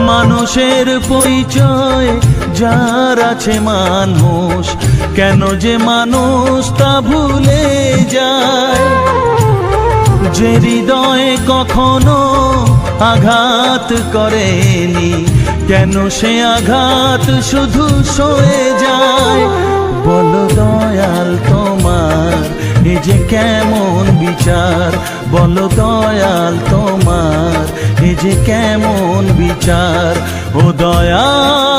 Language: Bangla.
মানুষের পরিচয় যার আছে মানুষ, কেন যে মানুষ তা ভুলে যায়। যে হৃদয়ে কখনো আঘাত করেনি, কেন সে আঘাত শুধু সয়ে যায়। বলো দয়াল তোমার এ যে কেমন বিচার, বলো দয়াল তোমার এ যে কেমন বিচার। ও দয়াল